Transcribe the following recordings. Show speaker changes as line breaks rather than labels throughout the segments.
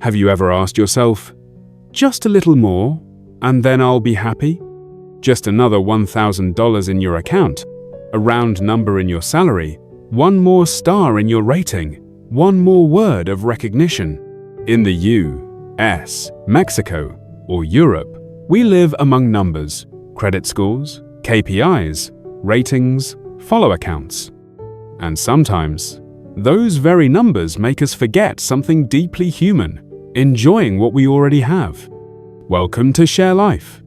Have you ever asked yourself, just a little more, and then I'll be happy? Just another $1,000 in your account, a round number in your salary, one more star in your rating, one more word of recognition. In the US, Mexico, or Europe, we live among numbers, credit scores, KPIs, ratings, follower counts. And sometimes, those very numbers make us forget something deeply human, enjoying what we already have. Welcome to Share Life,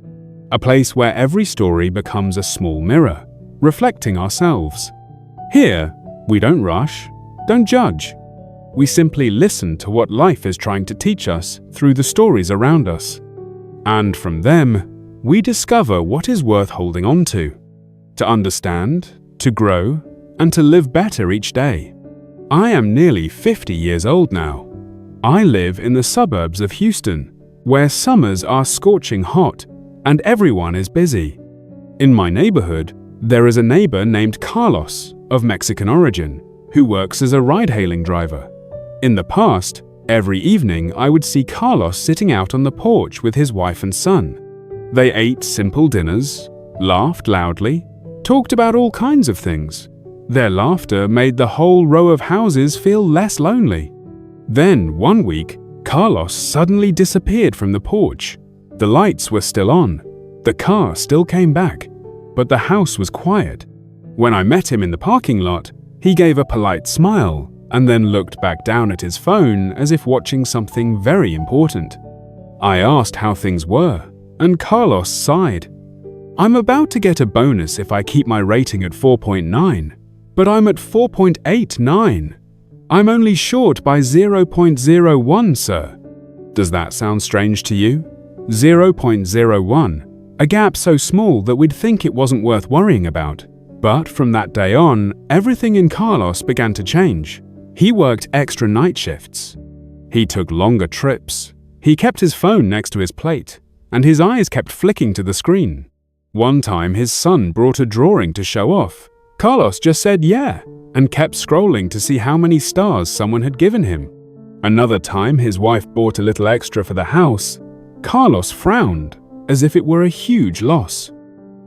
a place where every story becomes a small mirror, reflecting ourselves. Here, we don't rush, don't judge. We simply listen to what life is trying to teach us through the stories around us. And from them, we discover what is worth holding on to understand, to grow, and to live better each day. I am nearly 50 years old now. I live in the suburbs of Houston, where summers are scorching hot and everyone is busy. In my neighborhood, there is a neighbor named Carlos, of Mexican origin, who works as a ride-hailing driver. In the past, every evening I would see Carlos sitting out on the porch with his wife and son. They ate simple dinners, laughed loudly, talked about all kinds of things. Their laughter made the whole row of houses feel less lonely. Then, one week, Carlos suddenly disappeared from the porch. The lights were still on, the car still came back, but the house was quiet. When I met him in the parking lot, he gave a polite smile and then looked back down at his phone as if watching something very important. I asked how things were, and Carlos sighed. I'm about to get a bonus if I keep my rating at 4.9, but I'm at 4.89. I'm only short by 0.01, sir. Does that sound strange to you? 0.01, a gap so small that we'd think it wasn't worth worrying about. But from that day on, everything in Carlos began to change. He worked extra night shifts. He took longer trips. He kept his phone next to his plate, and his eyes kept flicking to the screen. One time his son brought a drawing to show off. Carlos just said yeah, and kept scrolling to see how many stars someone had given him. Another time his wife bought a little extra for the house. Carlos frowned, as if it were a huge loss.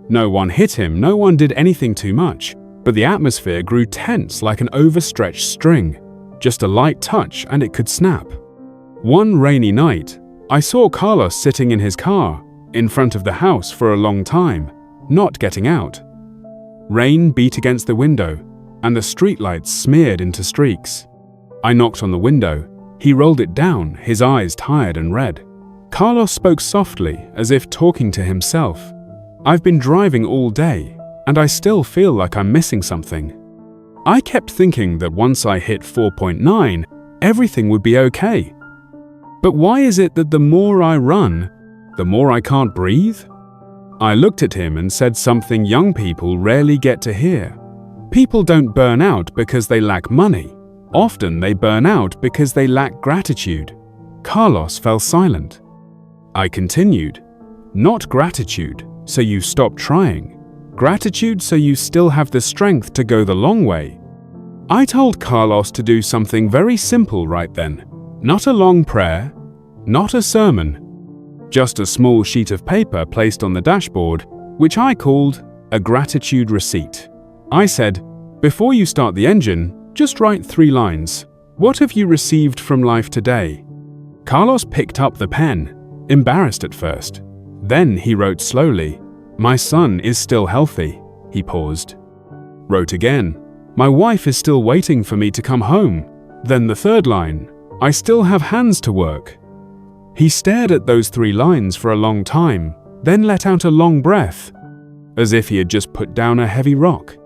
No one hit him, no one did anything too much, but the atmosphere grew tense like an overstretched string. Just a light touch and it could snap. One rainy night, I saw Carlos sitting in his car, in front of the house for a long time, not getting out. Rain beat against the window, and the streetlights smeared into streaks. I knocked on the window. He rolled it down, his eyes tired and red. Carlos spoke softly, as if talking to himself. I've been driving all day, and I still feel like I'm missing something. I kept thinking that once I hit 4.9, everything would be okay. But why is it that the more I run, the more I can't breathe? I looked at him and said something young people rarely get to hear. People don't burn out because they lack money. Often they burn out because they lack gratitude. Carlos fell silent. I continued, not gratitude, so you stop trying. Gratitude so you still have the strength to go the long way. I told Carlos to do something very simple right then. Not a long prayer, not a sermon. Just a small sheet of paper placed on the dashboard, which I called a gratitude receipt. I said, before you start the engine, just write 3 lines. What have you received from life today? Carlos picked up the pen, embarrassed at first. Then he wrote slowly, my son is still healthy. He paused. Wrote again, my wife is still waiting for me to come home. Then the 3rd line, I still have hands to work. He stared at those 3 lines for a long time, then let out a long breath, as if he had just put down a heavy rock.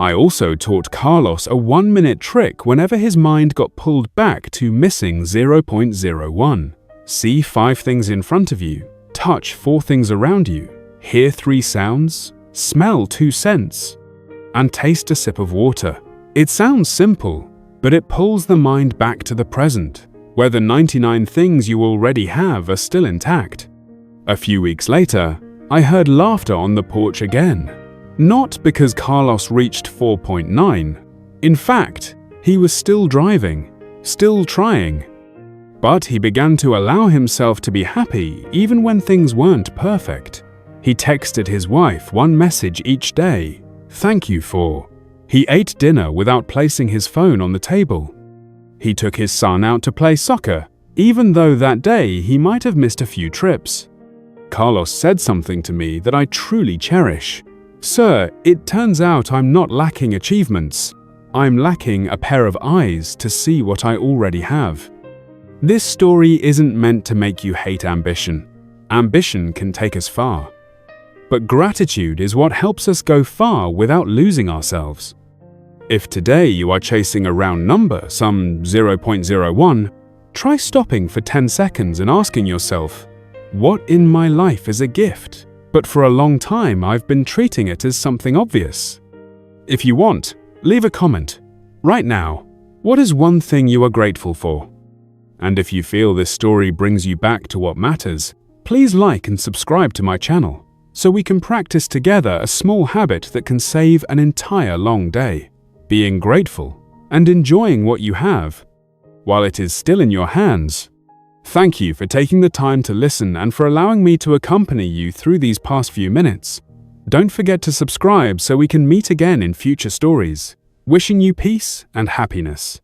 I also taught Carlos a 1-minute trick whenever his mind got pulled back to missing 0.01. See 5 things in front of you, touch 4 things around you, hear 3 sounds, smell 2 scents, and taste a sip of water. It sounds simple, but it pulls the mind back to the present, where the 99 things you already have are still intact. A few weeks later, I heard laughter on the porch again. Not because Carlos reached 4.9. In fact, he was still driving, still trying. But he began to allow himself to be happy even when things weren't perfect. He texted his wife one message each day, "Thank you for." He ate dinner without placing his phone on the table. He took his son out to play soccer, even though that day he might have missed a few trips. Carlos said something to me that I truly cherish. "Sir, it turns out I'm not lacking achievements. I'm lacking a pair of eyes to see what I already have." This story isn't meant to make you hate ambition. Ambition can take us far. But gratitude is what helps us go far without losing ourselves. If today you are chasing a round number, some 0.01, try stopping for 10 seconds and asking yourself, what in my life is a gift? But for a long time I've been treating it as something obvious. If you want, leave a comment. Right now, what is one thing you are grateful for? And if you feel this story brings you back to what matters, please like and subscribe to my channel, so we can practice together a small habit that can save an entire long day. Being grateful and enjoying what you have, while it is still in your hands. Thank you for taking the time to listen and for allowing me to accompany you through these past few minutes. Don't forget to subscribe so we can meet again in future stories. Wishing you peace and happiness.